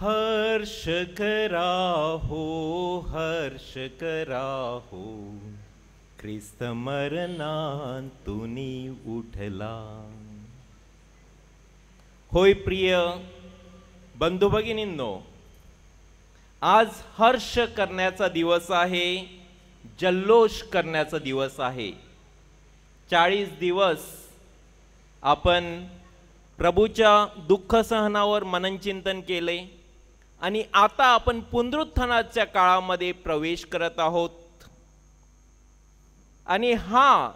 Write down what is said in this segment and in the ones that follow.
हर्ष करा हो, हर्ष करा हो, ख्रिस्त मरणांतुनी उठला. होय प्रिय बंधू भगिनींनो, आज हर्ष करण्याचा दिवस आहे, जल्लोष करण्याचा दिवस आहे. 40 दिवस आपण प्रभूच्या दुःख सहनावर मननचिंतन केले आणि आता आपण पुनरुत्थानाच्या काळामध्ये प्रवेश करत आहोत. आणि हा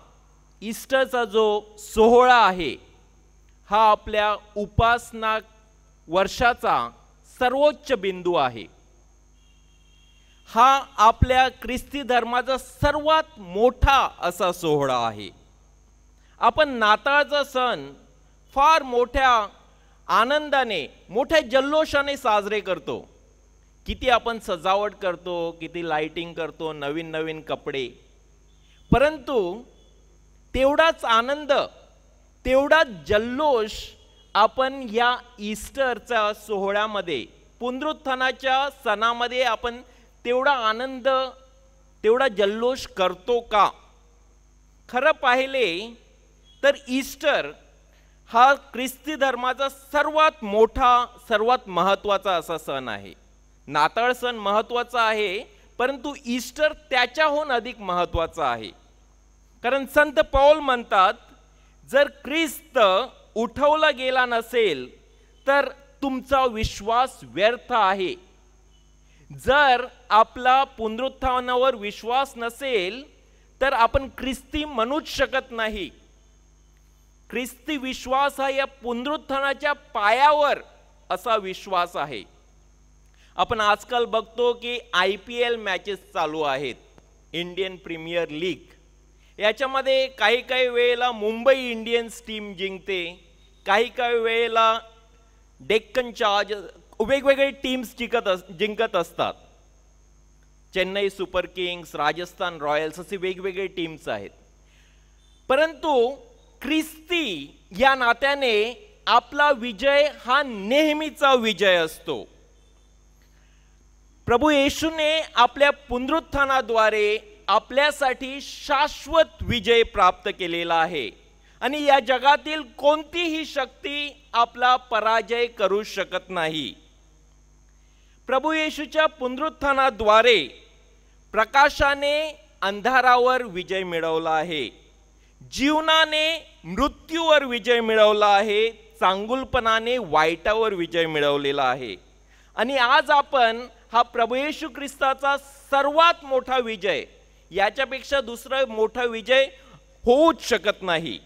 ईस्टरचा जो सोहळा आहे, हा आपल्या उपासना वर्षाचा सर्वोच्च बिंदू आहे. हा आपल्या ख्रिस्ती धर्माचा सर्वात मोठा असा सोहळा आहे. आपण नाताळचा सण फार मोठ्या आनंदाने, मोठ्या जल्लोषाने साजरे करतो. किती आपण सजावट करतो, किती लाइटिंग करतो, नवीन नवीन कपडे. परंतु तेवढाच आनंद, तेवढाच जल्लोष आपण या ईस्टरच्या सोहळ्यामध्ये, पुनरुत्थानाच्या सणामध्ये आपण तेवढा आनंद, तेवढा जल्लोष करतो का? खरं पाहिले तर ईस्टर हा ख्रिस्ती धर्माचा सर्वात मोठा, सर्वात महत्त्वाचा असा सण आहे. नाताळ सण महत्त्वाचा आहे, परंतु ईस्टर त्याच्याहून अधिक महत्त्वाचा आहे. कारण संत पौल म्हणतात, जर ख्रिस्त उठवला गेला नसेल तर तुमचा विश्वास व्यर्थ आहे. जर आपला पुनरुत्थानावर विश्वास नसेल तर आपण ख्रिस्ती म्हणूच शकत नाही. ख्रिस्ती विश्वास हा या पुनरुत्थानाच्या पायावर असा विश्वास आहे. आपण आजकाल बघतो की IPL मॅचेस चालू आहेत, इंडियन प्रीमियर लीग. याच्यामध्ये काही काही वेळेला मुंबई इंडियन्स टीम जिंकते, काही काही वेळेला डेक्कन चार्जर्स, वेगवेगळे टीम्स जिंकत असतात. Chennai super Kings, Rajasthan Royals असे वेगवेगळे टीम्स आहेत. परंतु ख्रिस्ती या नात्याने आपला विजय हा नेहमीचा विजय असतो. प्रभू येशूने आपल्या पुनरुत्थानाद्वारे आपल्यासाठी शाश्वत विजय प्राप्त केलेला आहे आणि या जगातील कोणतीही शक्ती आपला पराजय करू शकत नाही. प्रभू येशूच्या पुनरुत्थानाद्वारे प्रकाशाने अंधारावर विजय मिळवला आहे, जीवनाने मृत्यूवर विजय मिळवला आहे, चांगुलपणाने वाईटावर विजय मिळवलेला आहे. आणि आज आपण हा प्रभू येशू ख्रिस्ताचा सर्वात मोठा विजय, याच्यापेक्षा दुसरा मोठा विजय होऊच शकत नाही.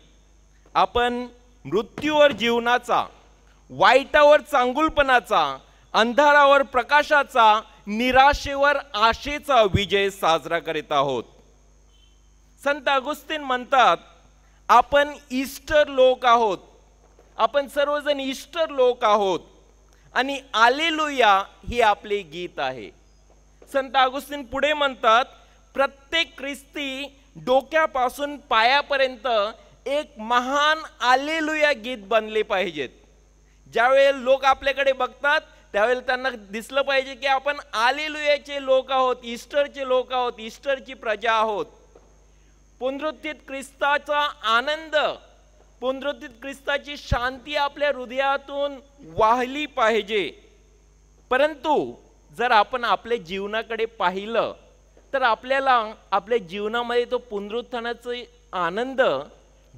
आपण मृत्यूवर जीवनाचा, वाईटावर चांगुलपणाचा, अंधारावर प्रकाशाचा, निराशेवर आशेचा विजय साजरा करीत आहोत. संत अगुस्तीन म्हणतात, आपण ईस्टर लोक आहोत, आपण सर्वजण ईस्टर लोक आहोत आणि हालेलुया ही आपले गीत आहे. संत अगुस्तीन पुढे म्हणतात, प्रत्येक ख्रिस्ती डोक्यापासून पायापर्यंत एक महान हालेलुया गीत बनले पाहिजेत. ज्यावेळेला लोक आपल्याकडे बघतात त्यावेळेला त्यांना दिसलं पाहिजे की आपण हालेलुयाचे लोक आहोत, ईस्टरचे लोक आहोत, ईस्टरची प्रजा आहोत. पुनरुत्थित ख्रिस्ताचा आनंद, पुनरुत्थित ख्रिस्ताची शांती आपल्या हृदयातून वाहली पाहिजे. परंतु जर आपण आपल्या जीवनाकडे पाहिलं तर आपल्याला आपल्या जीवनामध्ये तो पुनरुत्थानाचा आनंद,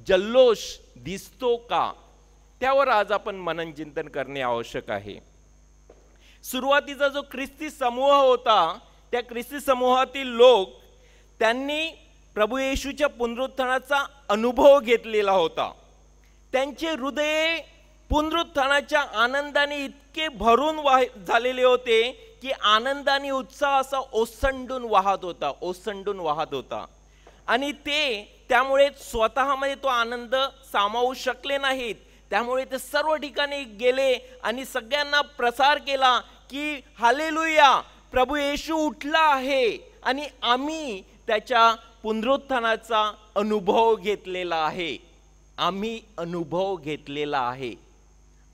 जल्लोष दिसतो का? त्यावर आज आपण मनन चिंतन करणे आवश्यक आहे. सुरुवातीचा जो ख्रिस्ती समूह होता, त्या ख्रिस्ती समूहातील लोक त्यांनी प्रभू येशूच्या पुनरुत्थानाचा अनुभव घेतलेला होता. त्यांचे हृदय पुनरुत्थानाच्या आनंदाने इतके भरून झालेले होते की आनंदाने उत्साह असा ओसंडून वाहत होता. आणि ते त्यामुळे स्वतःमध्ये तो आनंद सामावू शकले नाहीत. त्यामुळे ते सर्व ठिकाणी गेले आणि सगळ्यांना प्रसार केला की हालेलुया, प्रभू येशू उठला आहे आणि आम्ही त्याच्या पुनरुत्थानाचा अनुभव घेतलेला आहे. आम्ही अनुभव घेतलेला आहे.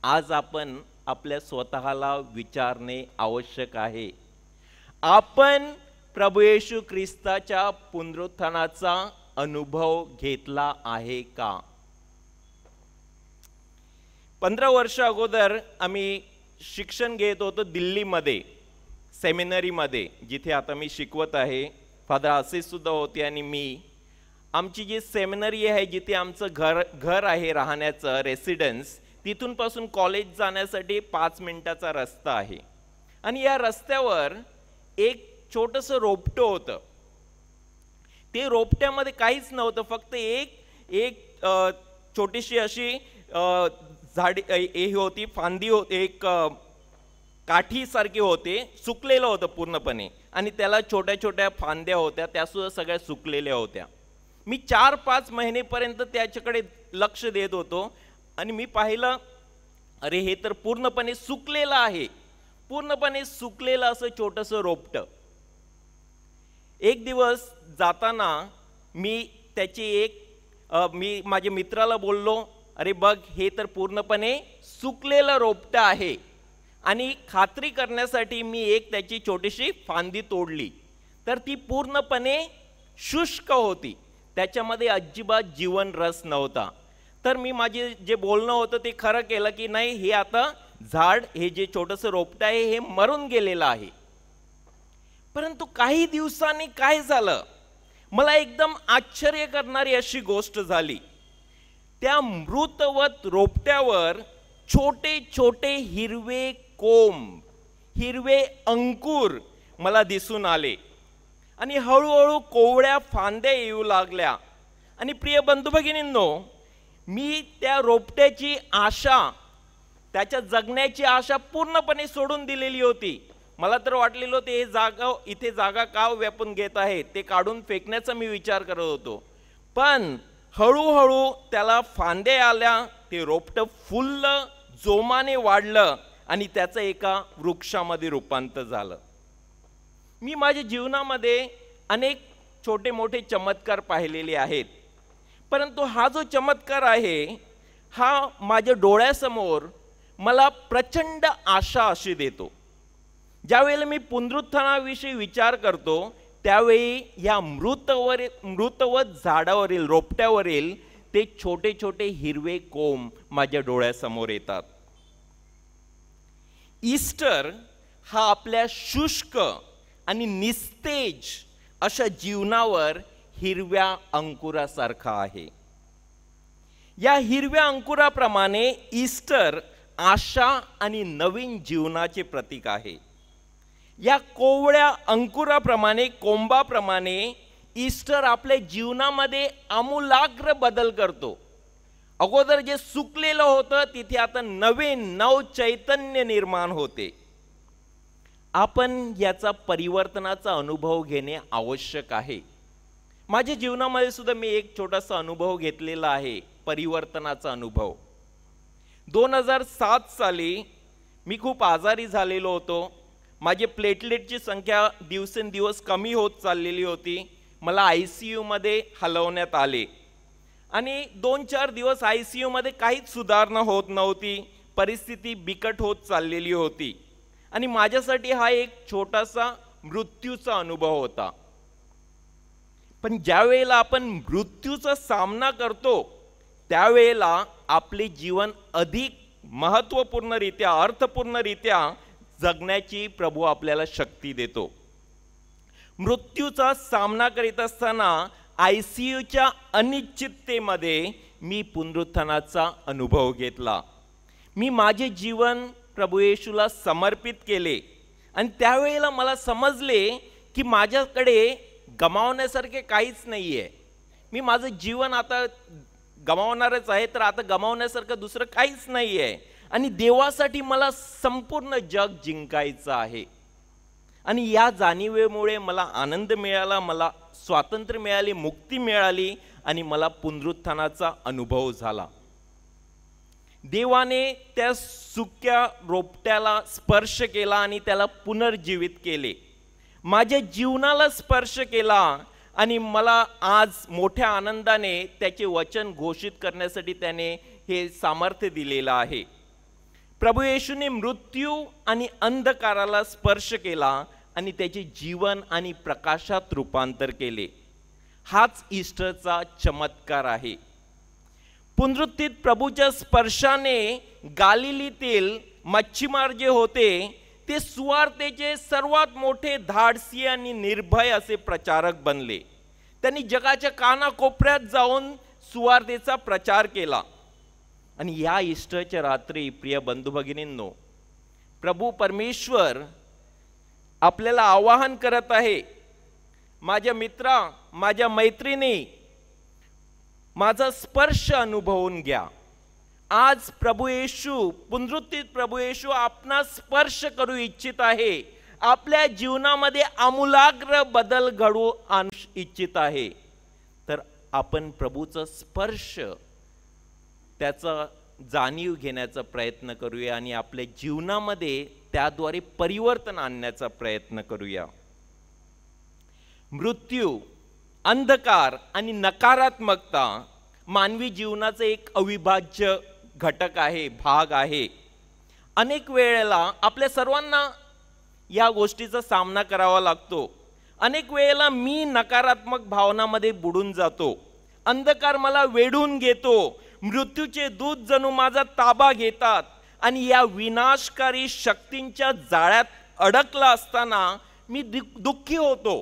आज आपण आपल्या स्वतःला विचारणे आवश्यक आहे. आपण प्रभू येशू ख्रिस्ताच्या पुनरुत्थानाचा अनुभव घेतला आहे का? 15 वर्ष अगोदर आम्ही शिक्षण घेत होतो दिल्लीमध्ये, सेमिनरीमध्ये, जिथे आता मी शिकवत आहे. फादर आशिष सुद्धा होते आणि मी. आमची जी सेमिनरी आहे, जिथे आमचं घर आहे राहण्याचं, रेसिडेन्स, तिथून पासून कॉलेज जाण्यासाठी 5 मिनिटाचा रस्ता आहे. आणि या रस्त्यावर एक छोटंसं रोपटं होतं. ते रोपट्यामध्ये काहीच नव्हतं, फक्त एक छोटीशी अशी झाडी हे होती, फांदी होती, एक काठीसारखी होते, सुकलेलं होतं पूर्णपणे, आणि त्याला छोट्या छोट्या फांद्या होत्या, त्यासुद्धा सगळ्या सुकलेल्या होत्या. मी 4-5 महिनेपर्यंत त्याच्याकडे लक्ष देत होतो आणि मी पाहिलं, अरे हे तर पूर्णपणे सुकलेलं आहे, पूर्णपणे सुकलेलं असं छोटंसं रोपटं. एक दिवस जाताना मी मी माझ्या मित्राला बोललो, अरे बघ, हे तर पूर्णपणे सुकलेलं रोपटं आहे. आणि खात्री करण्यासाठी मी त्याची छोटीशी फांदी तोडली, तर ती पूर्णपणे शुष्क होती, त्याच्यामध्ये अजिबात जीवन रस नव्हता. तर मी माझे जे बोलणं होतं ते खरं केलं की नाही, हे आता झाड, हे जे छोटंसं रोपटं आहे, हे मरून गेलेलं आहे. परंतु काही दिवसांनी काय झालं, मला एकदम आश्चर्य करणारी अशी गोष्ट झाली. त्या मृतवत रोपट्यावर छोटे छोटे हिरवे कोंब, हिरवे अंकुर मला दिसून आले आणि हळूहळू कोवळ्या फांद्या येऊ लागल्या. आणि प्रिय बंधू भगिनींनो, मी त्या रोपट्याची आशा, त्याच्या जगण्याची आशा पूर्णपणे सोडून दिलेली होती. मला तर वाटलेलं होतं हे इथे जागा का व्यापून घेत आहे, ते काढून फेकण्याचा मी विचार करत होतो. पण हळूहळू त्याला फांद्या आल्या, ते रोपटं फुललं, जोमाने वाढलं आणि त्याचं एका वृक्षामध्ये रूपांतर झालं. मी माझ्या जीवनामध्ये अनेक छोटे मोठे चमत्कार पाहिलेले आहेत, परंतु हा जो चमत्कार आहे, हा माझ्या डोळ्यासमोर मला प्रचंड आशा अशी देतो. ज्यावेळेला मी पुनरुत्थानाविषयी विचार करतो, त्यावेळी या मृतवत झाडावरील, रोपट्यावरील ते छोटे छोटे हिरवे कोंब माझ्या डोळ्यासमोर येतात. ईस्टर हा आपल्या शुष्क आणि निस्तेज अशा जीवनावर हिरव्या अंकुरासारखा आहे. या हिरव्या अंकुराप्रमाणे ईस्टर आशा आणि नवीन जीवनाचे प्रतीक आहे. या कोवळ्या अंकुराप्रमाणे, कोंबाप्रमाणे ईस्टर आपल्या जीवनामध्ये आमूलाग्र बदल करतो. अगोदर जे सुकलेलं होतं, तिथे आता नव चैतन्य निर्माण होते. आपण याचा परिवर्तनाचा अनुभव घेणे आवश्यक आहे. माझ्या जीवनामध्ये सुद्धा मी एक छोटासा अनुभव घेतलेला आहे, परिवर्तनाचा अनुभव. 2007 साली मी खूप आजारी झालेलो होतो. माझे प्लेटलेटची संख्या दिवसेंदिवस कमी होत चाललेली होती. मला ICU मध्ये हलवण्यात आले आणि 2-4 दिवस ICU मध्ये काहीच सुधारणा होत नव्हती. परिस्थिती बिकट होत चाललेली होती आणि माझ्यासाठी हा एक छोटासा मृत्यूचा अनुभव होता. पण ज्या वेळेला आपण मृत्यूचा सामना करतो, त्यावेळेला आपले जीवन अधिक महत्त्वपूर्णरित्या, अर्थपूर्णरित्या जगण्याची प्रभू आपल्याला शक्ती देतो. मृत्यूचा सामना करीत असताना ICUच्या अनिश्चिततेमध्ये मी पुनरुत्थानाचा अनुभव घेतला. मी माझे जीवन प्रभू येशूला समर्पित केले आणि त्यावेळेला मला समजले की माझ्याकडे गमावण्यासारखे काहीच नाही आहे. मी माझं जीवन आता गमावणारच आहे, तर आता गमावण्यासारखं दुसरं काहीच नाही आहे आणि देवासाठी मला संपूर्ण जग जिंकायचं आहे. आणि या जाणीवेमुळे मला आनंद मिळाला, मला स्वातंत्र्य मिळाले, मुक्ती मिळाली आणि मला पुनरुत्थानाचा अनुभव झाला. देवाने त्या सुक्या रोपट्याला स्पर्श केला आणि त्याला पुनर्जीवित केले. माझ्या जीवनाला स्पर्श केला आणि मला आज मोठ्या आनंदाने त्याचे वचन घोषित करण्यासाठी त्याने हे सामर्थ्य दिलेलं आहे. प्रभू येशूने मृत्यू आणि अंधकाराला स्पर्श केला आणि त्याचे जीवन आणि प्रकाशात रूपांतर केले. हाच ईस्टरचा चमत्कार आहे. पुनरुत्थित प्रभूच्या स्पर्शाने गालिलीतील मच्छीमार जे होते ते सुवार्तेचे सर्वात मोठे धाडसी आणि निर्भय असे प्रचारक बनले. त्यांनी जगाच्या कानाकोपऱ्यात जाऊन सुवार्तेचा प्रचार केला. आणि या ईस्टरच्या रात्री प्रिय बंधू भगिनींनो, प्रभू परमेश्वर आपल्याला आवाहन करत आहे, माझ्या मित्रा, माझ्या मैत्रिणी, माझा स्पर्श अनुभवून घ्या. आज प्रभू येशू, पुनरुत्थित प्रभू येशू आपणास स्पर्श करू इच्छित आहे. आपल्या जीवनामध्ये आमूलाग्र बदल घडवू आणू इच्छित आहे. तर आपण प्रभूचा स्पर्श, त्याचा जाणीव घेण्याचा प्रयत्न करूया आणि आपल्या जीवनामध्ये त्याद्वारे परिवर्तन आणण्याचा प्रयत्न करूया. मृत्यू, अंधकार आणि नकारात्मकता मानवी जीवनाचा एक अविभाज्य घटक आहे, भाग आहे. अनेक वेळेला आपल्या सर्वांना या गोष्टीचा सामना करावा लागतो. अनेक वेळेला मी नकारात्मक भावनामध्ये बुडून जातो. अंधकार मला वेढून घेतो. मृत्यूचे दूत जणू माझा ताबा घेतात आणि या विनाशकारी शक्तींच्या जाळ्यात अडकला असताना मी दुःखी होतो,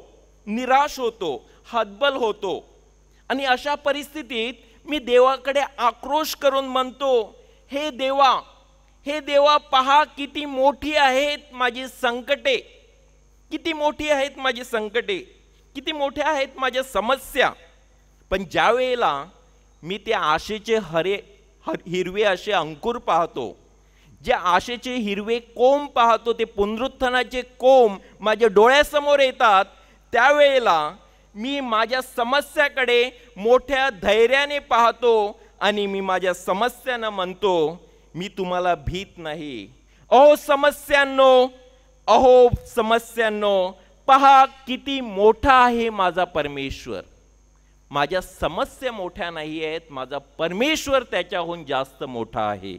निराश होतो, हतबल होतो. आणि अशा परिस्थितीत मी देवाकडे आक्रोश करून म्हणतो, हे देवा, हे देवा, पहा किती मोठी आहेत माझी संकटे, किती मोठी आहेत माझी संकटे, किती मोठ्या आहेत माझ्या समस्या. पण ज्या वेळेला मी त्या आशेचे हिरवे असे अंकुर पाहतो, जे आशेचे हिरवे कोंब पाहतो, ते पुनरुत्थानाचे कोंब माझ्या डोळ्यासमोर येतात, त्यावेळेला मी माझ्या समस्याकडे मोठ्या धैर्याने पाहतो आणि मी माझ्या समस्यांना म्हणतो, मी तुम्हाला भीत नाही. अहो समस्यांनो, अहो समस्यांनो, पहा किती मोठा आहे माझा परमेश्वर. माझ्या समस्या मोठ्या नाही आहेत, माझा परमेश्वर त्याच्याहून जास्त मोठा आहे.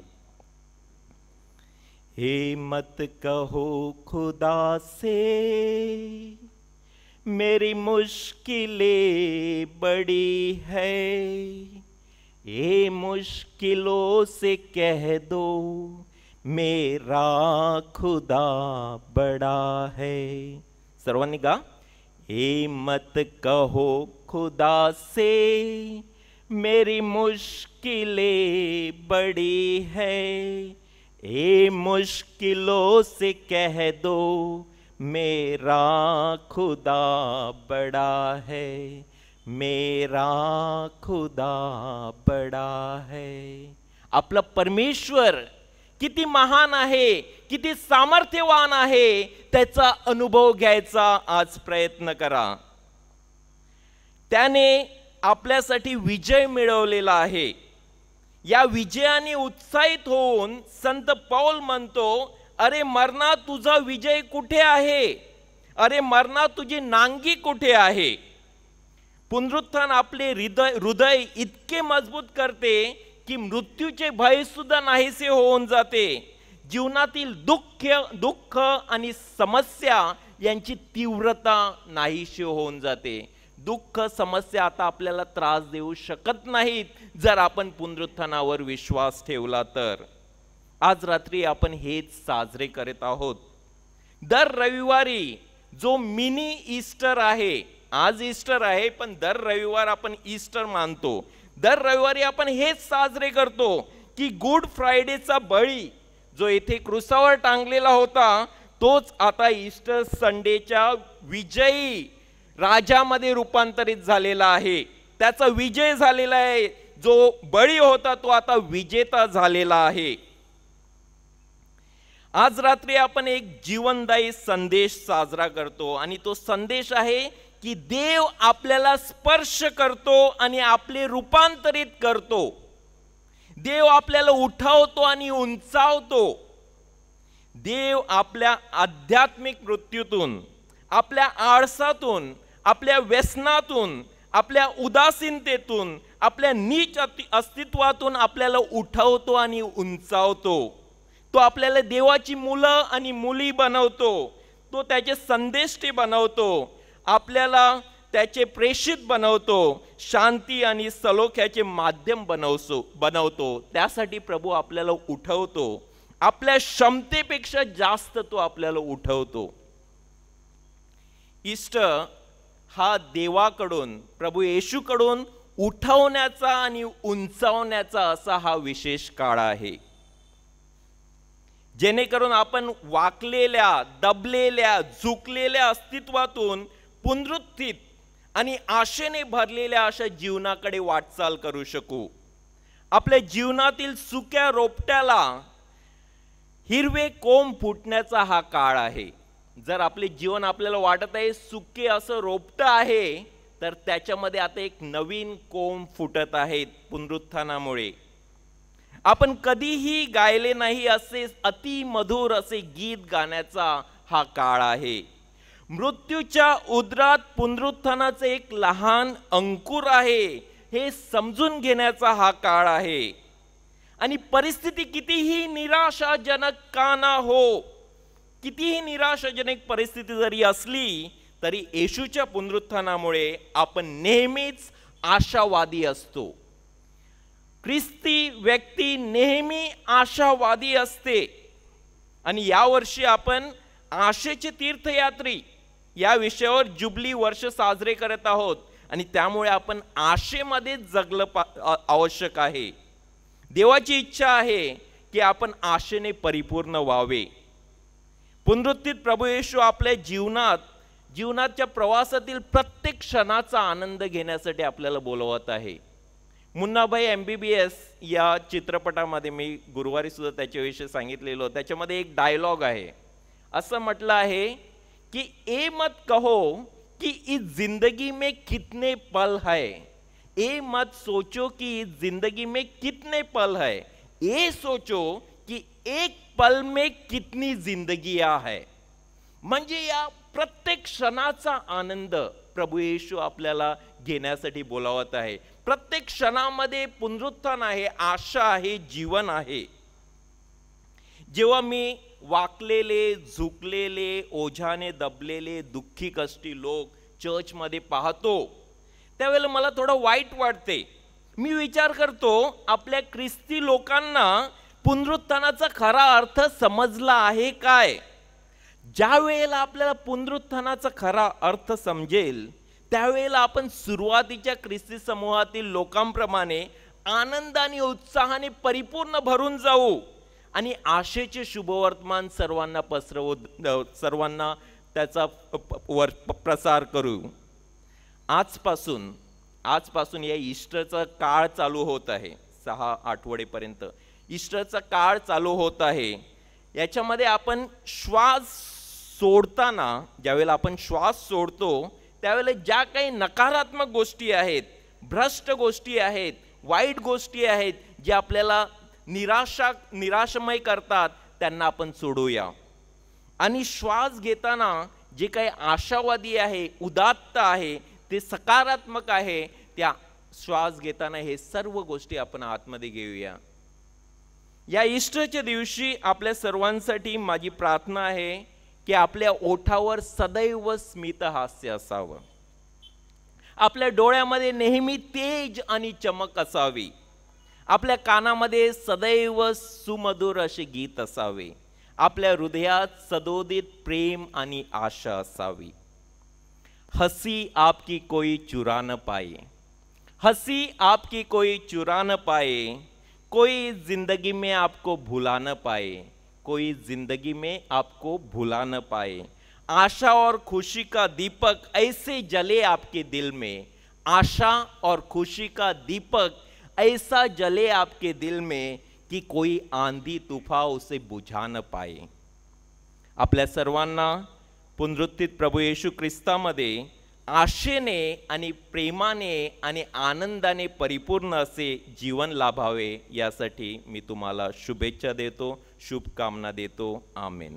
हे मत कहो खुदा से मेरी मुश्किलें बड़ी है, ये मुश्किलों से कह दो मेरा खुदा बड़ा है. सर्वांनी गा. हे मत कहो खुदा से मेरी मुश्किलें बड़ी है, ये मुश्किलों से कह दो मेरा खुदा बड़ा है, मेरा खुदा बड़ा है. आपला परमेश्वर किती महान आहे, किती सामर्थ्यवान आहे, त्याचा अनुभव घ्यायचा आज प्रयत्न करा. त्याने आपल्यासाठी विजय मिळवलेला आहे. या विजयाने उत्साहित होऊन संत पौल म्हणतो, अरे मरणा तुझा विजय कुठे आहे, अरे मरणा तुझी नांगी कुठे आहे. पुनरुत्थान आपले हृदय इतके मजबूत करते की मृत्यूचे भय सुद्धा नाहीसे होऊन जाते. जीवनातील दुःख आणि समस्या यांची तीव्रता नाहीशी होऊन जाते. दुःख, समस्या आता आपल्याला त्रास देऊ शकत नाहीत जर आपण पुनरुत्थानावर विश्वास ठेवला तर. आज रात्री आपण हेच साजरे करत आहोत. दर रविवारी जो मिनी ईस्टर आहे, आज ईस्टर आहे पण दर रविवार आपण ईस्टर मानतो. दर रविवारी आपण हेच साजरे करतो की गुड फ्रायडेचा बळी जो येथे क्रुसावर टांगलेला होता, तोच आता ईस्टर संडेच्या विजयी राजामध्ये रूपांतरित झालेला आहे. त्याचा विजय झालेला आहे. जो बळी होता तो आता विजेता झालेला आहे. आज रात्री आपण एक जीवनदायी संदेश साजरा करतो आणि तो संदेश आहे की देव आपल्याला स्पर्श करतो आणि आपले रूपांतरित करतो. देव आपल्याला उठवतो आणि उंचावतो. देव आपल्या आध्यात्मिक मृत्यूतून, आपल्या आळसातून, आपल्या व्यसनातून, आपल्या उदासीनतेतून, आपल्या नीच अस्तित्वातून आपल्याला उठवतो आणि उंचावतो. तो आपल्याला देवाची मुलं आणि मुली बनवतो, तो त्याचे संदेष्टे बनवतो, आपल्याला त्याचे प्रेषित बनवतो, शांती आणि सलोख्याचे माध्यम बनवतो. त्यासाठी प्रभू आपल्याला उठवतो, आपल्या क्षमतेपेक्षा जास्त तो आपल्याला उठवतो. ईस्टर हा देवाकडून, प्रभू येशूकडून उठवण्याचा आणि उंचावण्याचा असा हा विशेष काळ आहे, जेणेकरून आपण वाकलेल्या, दबलेल्या, झुकलेल्या अस्तित्वातून पुनरुत्थित आणि आशेने भरलेल्या अशा जीवनाकडे वाटचाल करू शकू. आपल्या जीवनातील सुक्या रोपट्याला हिरवे कोंब फुटण्याचा हा काळ आहे. जर आपले जीवन आपल्याला वाटत आहे सुके असं रोपटं आहे, तर त्याच्यामध्ये आता एक नवीन कोंब फुटत आहेत पुनरुत्थानामुळे. आपण कधीही गायले नाही असे अति मधुर असे गीत गाण्याचा हा काळ आहे. मृत्यूच्या उदरात पुनरुत्थानाचे एक लहान अंकुर आहे हे समजून घेण्याचा हा काळ आहे. आणि परिस्थिती कितीही निराशाजनक का ना हो, कितीही निराशाजनक परिस्थिती जरी असली तरी येशूच्या पुनरुत्थानामुळे आपण नेहमीच आशावादी असतो. ख्रिस्ती व्यक्ती नेहमी आशावादी असते. आणि यावर्षी आपण आशेचे तीर्थयात्री या विषयावर जुबली वर्ष साजरे करत आहोत, आणि त्यामुळे आपण आशेमध्ये जगलं आवश्यक आहे. देवाची इच्छा आहे की आपण आशेने परिपूर्ण व्हावे. पुनरुत्थित प्रभू येशू आपल्या जीवनाच्या प्रवासातील प्रत्येक क्षणाचा आनंद घेण्यासाठी आपल्याला बोलवत आहे. मुन्नाभाई MBBS या चित्रपटामध्ये मी गुरुवारी सुद्धा त्याच्याविषयी सांगितलेलो, त्याच्यामध्ये एक डायलॉग आहे. असं म्हटलं आहे की ए मत कहो कि इस जिंदगी में कितने पल है, ए मत सोचो कि इस जिंदगी में कितने पल है, ये सोचो कि एक पल में कितनी जिंदगियां है. म्हणजे या प्रत्येक क्षणाचा आनंद प्रभू येशू आपल्याला घेण्यासाठी बोलावत आहे. प्रत्येक क्षणामध्ये पुनरुत्थान आहे, आशा आहे, जीवन आहे. जेव्हा मी वाकलेले, झुकलेले, ओझ्याने दबलेले, दुःखी कष्टी लोक चर्चमध्ये पाहतो, त्यावेळेला मला थोडं वाईट वाटते. मी विचार करतो आपल्या ख्रिस्ती लोकांना पुनरुत्थानाचा खरा अर्थ समजला आहे काय? ज्या वेळेला आपल्याला पुनरुत्थानाचा खरा अर्थ समजेल त्यावेळेला आपण सुरुवातीच्या ख्रिस्ती समूहातील लोकांप्रमाणे आनंद आणि उत्साहाने परिपूर्ण भरून जाऊ आणि आशेचे शुभवर्तमान सर्वांना सर्वांना त्याचा प्रसार करू. आजपासून या ईस्टरचा काळ चालू होत आहे. 6 आठवडेपर्यंत ईस्टरचा काळ चालू होत आहे. याच्यामध्ये आपण श्वास सोडताना, ज्यावेळेला आपण श्वास सोडतो त्यावेळेला ज्या काही नकारात्मक गोष्टी आहेत, भ्रष्ट गोष्टी आहेत, वाईट गोष्टी आहेत, जे आपल्याला निराशमय करतात, त्यांना आपण सोडूया. आणि श्वास घेताना जे काही आशावादी आहे, उदात्त आहे, ते सकारात्मक आहे, त्या श्वास घेताना हे सर्व गोष्टी आपण आतमध्ये घेऊया. या ईस्टरच्या दिवशी आपल्या सर्वांसाठी माझी प्रार्थना आहे की आपल्या ओठावर सदैव स्मित हास्य असावं, आपल्या डोळ्यामध्ये नेहमी तेज आणि चमक असावी, आपल्या कानामध्ये सदैव सुमधुर असे गीत असावे, आपल्या हृदयात सदोदित प्रेम आणि आशा असावी. हसी आपकी कोई चुरा न पाए, हसी आपकी कोई चुरा न पाए, कोई जिंदगी में आपको भुला न पाए, कोई जिंदगी में आपको भुला न पाए. आशा और खुशी का दीपक ऐसे जले आपके दिल में, आशा और खुशी का दीपक ऐसा जले आपके दिल में कि कोई आंधी तूफान उसे बुझा न पाए. आपल्या सर्वांना पुनरुत्थित प्रभू येशू ख्रिस्तामध्ये आशेने आणि प्रेमाने आणि आनंदाने परिपूर्ण असे जीवन लाभावे यासाठी मी तुम्हाला शुभेच्छा देतो, शुभकामना देतो. आमेन.